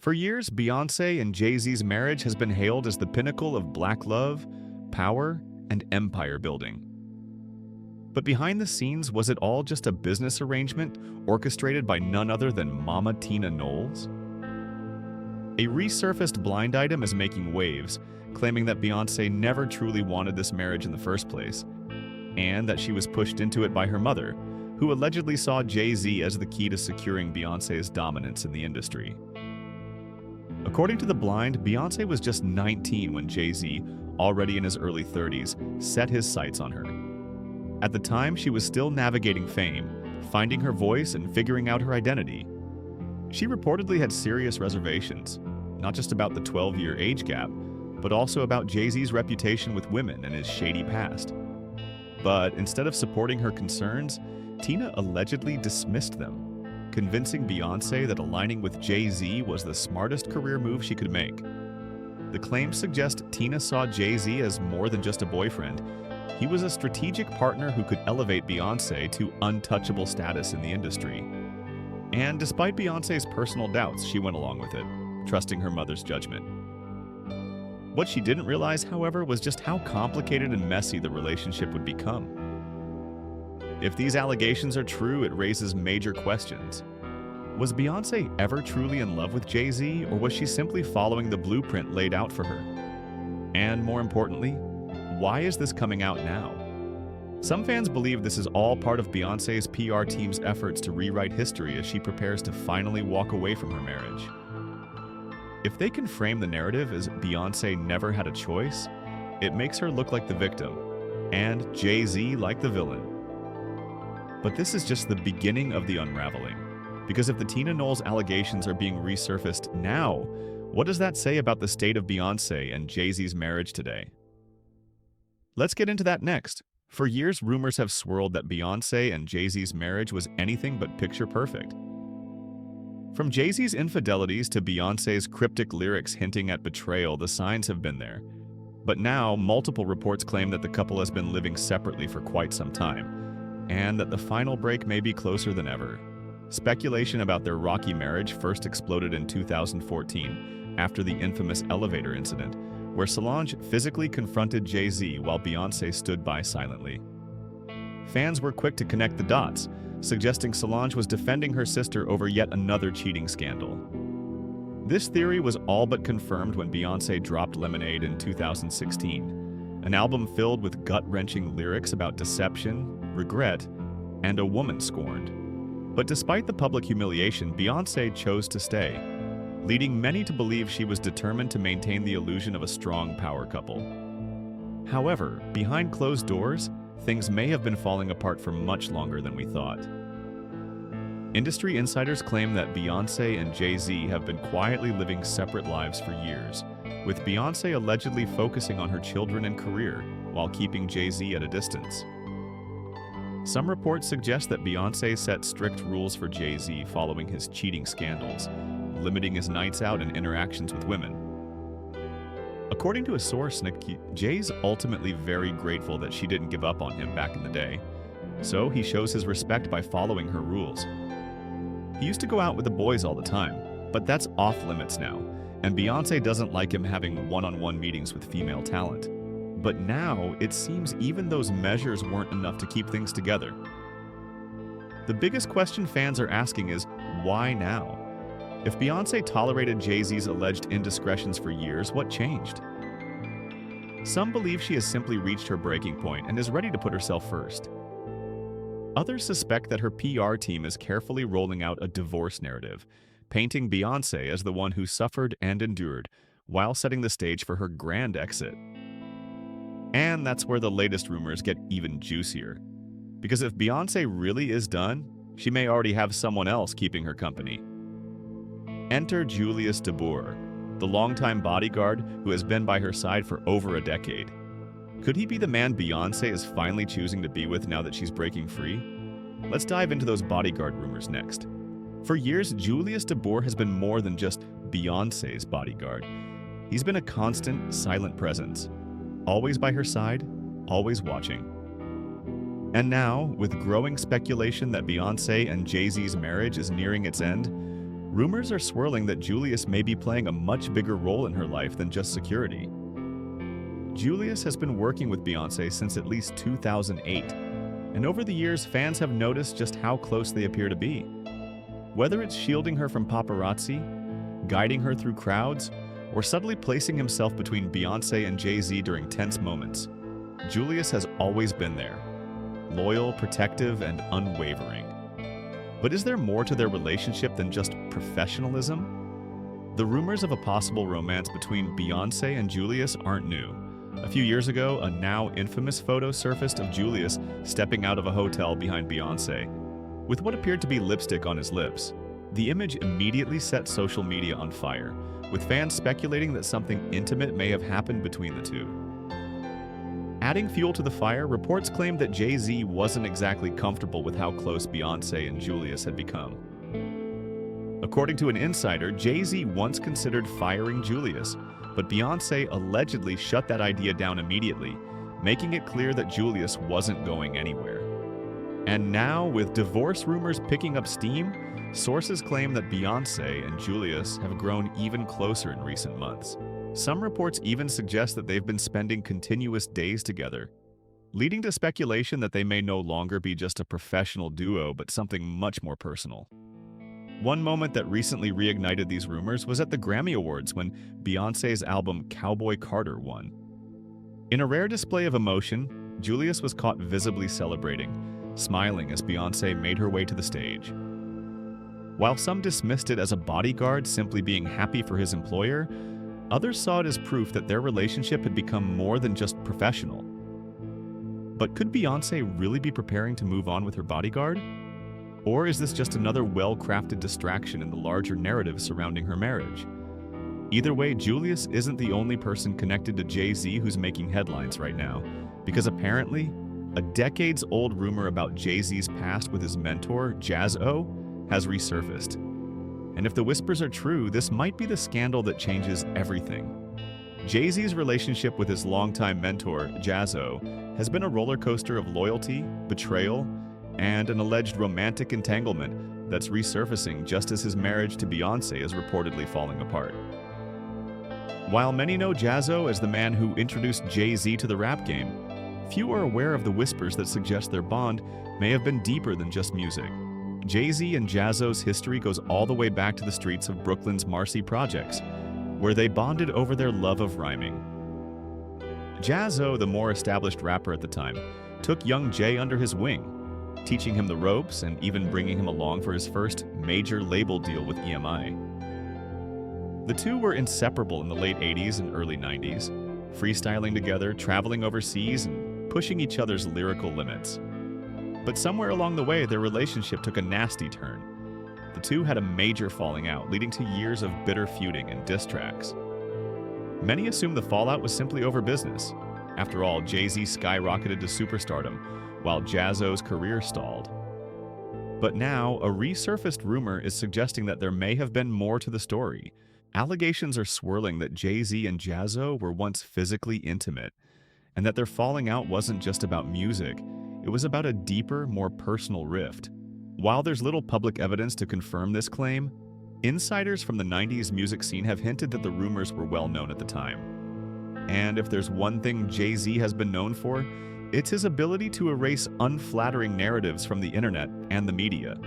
For years, Beyonce and Jay-Z's marriage has been hailed as the pinnacle of black love, power, and empire building. But behind the scenes, was it all just a business arrangement orchestrated by none other than Mama Tina Knowles? A resurfaced blind item is making waves, claiming that Beyonce never truly wanted this marriage in the first place, and that she was pushed into it by her mother, who allegedly saw Jay-Z as the key to securing Beyonce's dominance in the industry. According to The Blind, Beyonce was just 19 when Jay-Z, already in his early 30s, set his sights on her. At the time, she was still navigating fame, finding her voice and figuring out her identity. She reportedly had serious reservations, not just about the 12-year age gap, but also about Jay-Z's reputation with women and his shady past. But instead of supporting her concerns, Tina allegedly dismissed them, convincing Beyonce that aligning with Jay-Z was the smartest career move she could make. The claims suggest Tina saw Jay-Z as more than just a boyfriend. He was a strategic partner who could elevate Beyonce to untouchable status in the industry. And despite Beyonce's personal doubts, she went along with it, trusting her mother's judgment. What she didn't realize, however, was just how complicated and messy the relationship would become. If these allegations are true, it raises major questions. Was Beyonce ever truly in love with Jay-Z, or was she simply following the blueprint laid out for her? And more importantly, why is this coming out now? Some fans believe this is all part of Beyonce's PR team's efforts to rewrite history as she prepares to finally walk away from her marriage. If they can frame the narrative as Beyonce never had a choice, it makes her look like the victim, and Jay-Z like the villain. But this is just the beginning of the unraveling, because if the Tina Knowles allegations are being resurfaced now, what does that say about the state of Beyonce and Jay-Z's marriage today? Let's get into that next. For years, rumors have swirled that Beyonce and Jay-Z's marriage was anything but picture perfect. From Jay-Z's infidelities to Beyonce's cryptic lyrics hinting at betrayal, the signs have been there. But now, multiple reports claim that the couple has been living separately for quite some time, and that the final break may be closer than ever. Speculation about their rocky marriage first exploded in 2014, after the infamous elevator incident, where Solange physically confronted Jay-Z while Beyonce stood by silently. Fans were quick to connect the dots, suggesting Solange was defending her sister over yet another cheating scandal. This theory was all but confirmed when Beyonce dropped Lemonade in 2016, an album filled with gut-wrenching lyrics about deception, regret, and a woman scorned. But despite the public humiliation, Beyonce chose to stay, leading many to believe she was determined to maintain the illusion of a strong power couple. However, behind closed doors, things may have been falling apart for much longer than we thought. Industry insiders claim that Beyonce and Jay-Z have been quietly living separate lives for years, with Beyonce allegedly focusing on her children and career while keeping Jay-Z at a distance. Some reports suggest that Beyonce set strict rules for Jay-Z following his cheating scandals, limiting his nights out and interactions with women. According to a source, Jay's ultimately very grateful that she didn't give up on him back in the day, so he shows his respect by following her rules. He used to go out with the boys all the time, but that's off limits now, and Beyonce doesn't like him having one-on-one meetings with female talent. But now, it seems even those measures weren't enough to keep things together. The biggest question fans are asking is, why now? If Beyonce tolerated Jay-Z's alleged indiscretions for years, what changed? Some believe she has simply reached her breaking point and is ready to put herself first. Others suspect that her PR team is carefully rolling out a divorce narrative, painting Beyonce as the one who suffered and endured, while setting the stage for her grand exit. And that's where the latest rumors get even juicier. Because if Beyonce really is done, she may already have someone else keeping her company. Enter Julius de Boer, the longtime bodyguard who has been by her side for over a decade. Could he be the man Beyonce is finally choosing to be with now that she's breaking free? Let's dive into those bodyguard rumors next. For years, Julius de Boer has been more than just Beyonce's bodyguard. He's been a constant, silent presence. Always by her side, always watching. And now, with growing speculation that Beyonce and Jay-Z's marriage is nearing its end, rumors are swirling that Julius may be playing a much bigger role in her life than just security. Julius has been working with Beyonce since at least 2008, and over the years, fans have noticed just how close they appear to be. Whether it's shielding her from paparazzi, guiding her through crowds, or subtly placing himself between Beyonce and Jay-Z during tense moments, Julius has always been there, loyal, protective, and unwavering. But is there more to their relationship than just professionalism? The rumors of a possible romance between Beyonce and Julius aren't new. A few years ago, a now infamous photo surfaced of Julius stepping out of a hotel behind Beyonce, with what appeared to be lipstick on his lips. The image immediately set social media on fire, with fans speculating that something intimate may have happened between the two. Adding fuel to the fire, reports claimed that Jay-Z wasn't exactly comfortable with how close Beyonce and Julius had become. According to an insider, Jay-Z once considered firing Julius, but Beyonce allegedly shut that idea down immediately, making it clear that Julius wasn't going anywhere. And now, with divorce rumors picking up steam, sources claim that Beyonce and Julius have grown even closer in recent months. Some reports even suggest that they've been spending continuous days together, leading to speculation that they may no longer be just a professional duo but something much more personal. One moment that recently reignited these rumors was at the Grammy Awards when Beyoncé's album Cowboy Carter won. In a rare display of emotion, Julius was caught visibly celebrating, smiling as Beyoncé made her way to the stage. While some dismissed it as a bodyguard simply being happy for his employer, others saw it as proof that their relationship had become more than just professional. But could Beyoncé really be preparing to move on with her bodyguard? Or is this just another well-crafted distraction in the larger narrative surrounding her marriage? Either way, Julius isn't the only person connected to Jay-Z who's making headlines right now, because apparently, a decades-old rumor about Jay-Z's past with his mentor, Jaz-O, has resurfaced. And if the whispers are true, this might be the scandal that changes everything. Jay-Z's relationship with his longtime mentor, Jaz-O, has been a roller coaster of loyalty, betrayal, and an alleged romantic entanglement that's resurfacing just as his marriage to Beyonce is reportedly falling apart. While many know Jaz-O as the man who introduced Jay-Z to the rap game, few are aware of the whispers that suggest their bond may have been deeper than just music. Jay-Z and Jaz-O's history goes all the way back to the streets of Brooklyn's Marcy Projects, where they bonded over their love of rhyming. Jaz-O, the more established rapper at the time, took young Jay under his wing, teaching him the ropes and even bringing him along for his first major label deal with EMI. The two were inseparable in the late 80s and early 90s, freestyling together, traveling overseas, and pushing each other's lyrical limits. But somewhere along the way, their relationship took a nasty turn. The two had a major falling out, leading to years of bitter feuding and diss tracks. Many assume the fallout was simply over business. After all, Jay-Z skyrocketed to superstardom, while Jaz-O's career stalled. But now, a resurfaced rumor is suggesting that there may have been more to the story. Allegations are swirling that Jay-Z and Jaz-O were once physically intimate, and that their falling out wasn't just about music, it was about a deeper, more personal rift. While there's little public evidence to confirm this claim, insiders from the 90s music scene have hinted that the rumors were well known at the time. And if there's one thing Jay-Z has been known for, it's his ability to erase unflattering narratives from the internet and the media.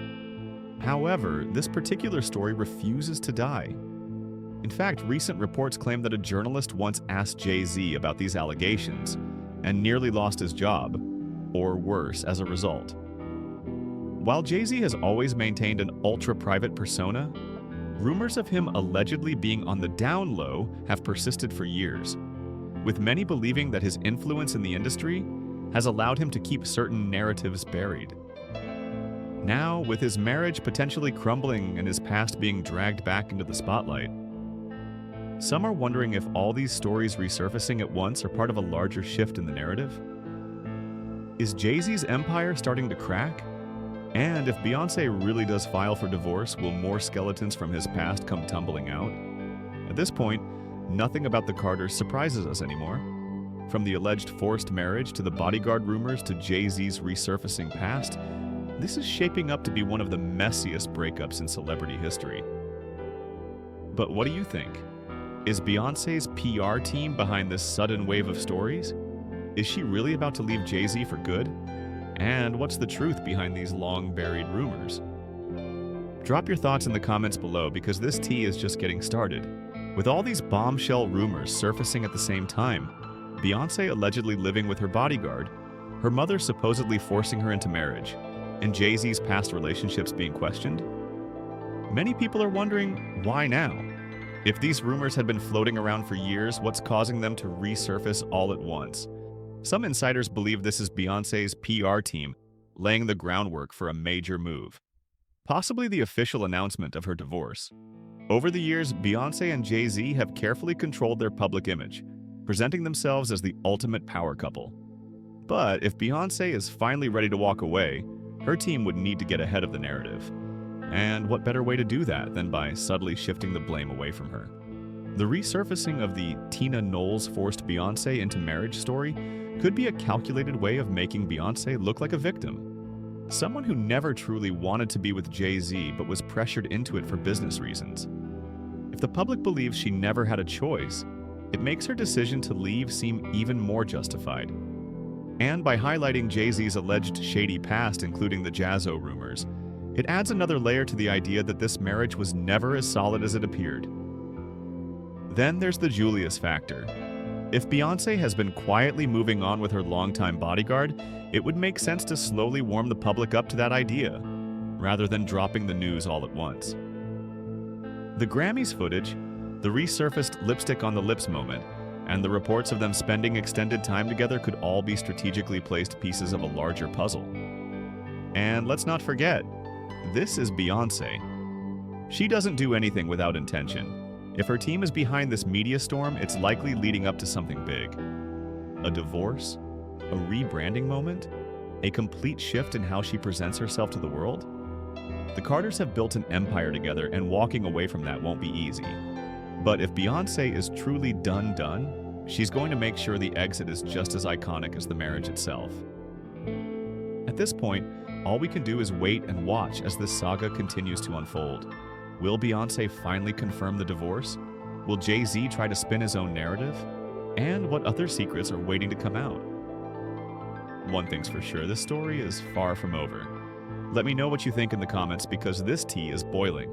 However, this particular story refuses to die. In fact, recent reports claim that a journalist once asked Jay-Z about these allegations and nearly lost his job, or worse, as a result. While Jay-Z has always maintained an ultra-private persona, rumors of him allegedly being on the down low have persisted for years, with many believing that his influence in the industry has allowed him to keep certain narratives buried. Now, with his marriage potentially crumbling and his past being dragged back into the spotlight, some are wondering if all these stories resurfacing at once are part of a larger shift in the narrative. Is Jay-Z's empire starting to crack? And if Beyonce really does file for divorce, will more skeletons from his past come tumbling out? At this point, nothing about the Carters surprises us anymore. From the alleged forced marriage to the Bodyguard rumors to Jay-Z's resurfacing past, this is shaping up to be one of the messiest breakups in celebrity history. But what do you think? Is Beyoncé's PR team behind this sudden wave of stories? Is she really about to leave Jay-Z for good? And what's the truth behind these long-buried rumors? Drop your thoughts in the comments below because this tea is just getting started. With all these bombshell rumors surfacing at the same time, Beyoncé allegedly living with her bodyguard, her mother supposedly forcing her into marriage, and Jay-Z's past relationships being questioned? Many people are wondering, why now? If these rumors had been floating around for years, what's causing them to resurface all at once? Some insiders believe this is Beyoncé's PR team laying the groundwork for a major move, possibly the official announcement of her divorce. Over the years, Beyoncé and Jay-Z have carefully controlled their public image, presenting themselves as the ultimate power couple. But if Beyoncé is finally ready to walk away, her team would need to get ahead of the narrative. And what better way to do that than by subtly shifting the blame away from her? The resurfacing of the Tina Knowles forced Beyoncé into marriage story could be a calculated way of making Beyoncé look like a victim. Someone who never truly wanted to be with Jay-Z but was pressured into it for business reasons. If the public believes she never had a choice, it makes her decision to leave seem even more justified. And by highlighting Jay-Z's alleged shady past, including the Jaz-O rumors, it adds another layer to the idea that this marriage was never as solid as it appeared. Then there's the Julius factor. If Beyoncé has been quietly moving on with her longtime bodyguard, it would make sense to slowly warm the public up to that idea, rather than dropping the news all at once. The Grammys footage, the resurfaced lipstick on the lips moment, and the reports of them spending extended time together could all be strategically placed pieces of a larger puzzle. And let's not forget, this is Beyoncé. She doesn't do anything without intention. If her team is behind this media storm, it's likely leading up to something big. A divorce? A rebranding moment? A complete shift in how she presents herself to the world? The Carters have built an empire together, and walking away from that won't be easy. But if Beyoncé is truly done, she's going to make sure the exit is just as iconic as the marriage itself. At this point, all we can do is wait and watch as this saga continues to unfold. Will Beyoncé finally confirm the divorce? Will Jay-Z try to spin his own narrative? And what other secrets are waiting to come out? One thing's for sure, this story is far from over. Let me know what you think in the comments because this tea is boiling.